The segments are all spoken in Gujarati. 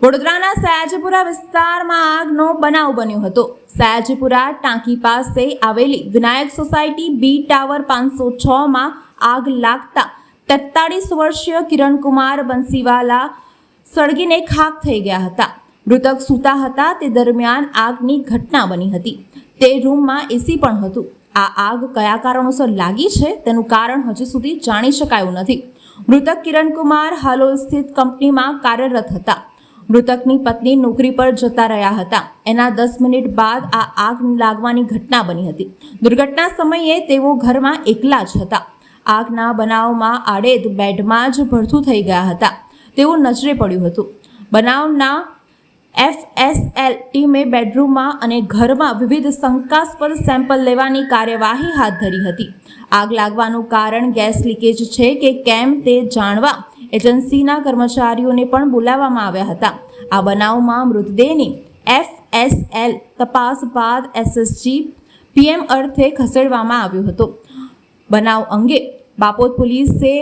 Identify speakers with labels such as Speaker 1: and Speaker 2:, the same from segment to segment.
Speaker 1: વડોદરાના સયાજીપુરા વિસ્તારમાં આગનો બનાવ બન્યો હતો। સયાજીપુરા ટાંકી પાસે આવેલી વિનાયક સોસાયટી બી ટાવર 506માં આગ લાગતા 43 વર્ષીય કિરણકુમાર બંસીવાલા સળગીને ખાખ થઈ ગયા હતા। મૃતક સૂતા હતા તે દરમિયાન આગની ઘટના બની હતી। તે રૂમમાં એસી પણ હતું। આ આગ કયા કારણોસર લાગી છે તેનું કારણ હજી સુધી જાણી શકાયું નથી। મૃતક કિરણકુમાર હાલોલ સ્થિત કંપનીમાં કાર્યરત હતા। મૃતકની પત્ની નોકરી પર જતા રહ્યા હતા। એના 10 મિનિટ બાદ આ આગ લાગવાની ઘટના બની હતી। દુર્ઘટના સમયે તેઓ ઘરમાં એકલા જ હતા। આગના બનાવમાં આડેદ બેડમાં જ ભડથું થઈ ગયા હતા તેવું નજરે પડ્યું હતું। બનાવના FSL ટીમે બેડરૂમમાં અને ઘરમાં વિવિધ શંકાસ્પદ સેમ્પલ લેવાની કાર્યવાહી હાથ ધરી હતી। આગ લાગવાનું કારણ ગેસ લીકેજ છે કે કેમ તે જાણવા એજન્સીના કર્મચારીઓને પણ બોલાવવામાં આવ્યા હતા। આ બનાવમાં મૃતદેહની FSL તપાસ બાદ SSG PM અર્થે ખસેડવામાં આવ્યો હતો। બનાવ અંગે બાપોદ પોલીસે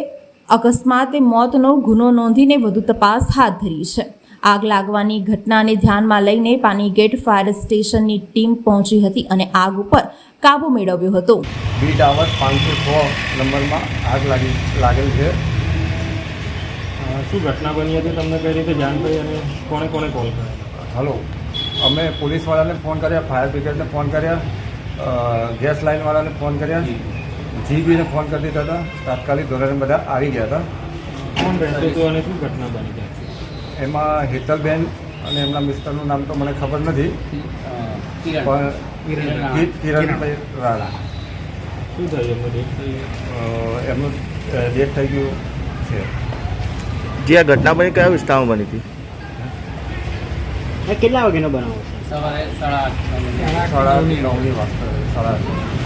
Speaker 1: અકસ્માતે મોતનો ગુનો નોંધીને વધુ તપાસ હાથ ધરી છે। આગ લાગવાની ઘટનાને ધ્યાનમાં લઈને પાનીગેટ ફાયર સ્ટેશનની ટીમ પહોંચી હતી અને આગ ઉપર કાબુ મેળવ્યો હતો।
Speaker 2: બી ટાવર 506 નંબરમાં આગ લાગેલ છે।
Speaker 3: શું ઘટના બની હતી, તમને કઈ રીતે જાણ થઈ અને કોને કોલ કર્યો?
Speaker 2: હલો, અમે પોલીસવાળાને ફોન કર્યા, ફાયર બ્રિગેડને ફોન કર્યા, ગેસ લાઇનવાળાને ફોન કર્યા, જીબીને ફોન કરી દીધા હતા। તાત્કાલિક ધોરણે બધા આવી ગયા હતા।
Speaker 3: કોણ રહેતું હતું અને શું ઘટના બની હતી?
Speaker 2: એમાં હેતલબેન અને એમના મિસ્ટરનું નામ તો મને ખબર નથી, પણ કિરણભાઈ રાણા।
Speaker 3: શું થયું એમનું ડેથ થયું?
Speaker 2: એમનું ડેથ થઈ ગયું છે।
Speaker 4: જે આ ઘટના બની કયા વિસ્તારમાં બની હતી?
Speaker 5: કેટલા વાગ્યાનો બનાવ છે?
Speaker 2: સવારે 8:30 ની વાત કરે, 8:30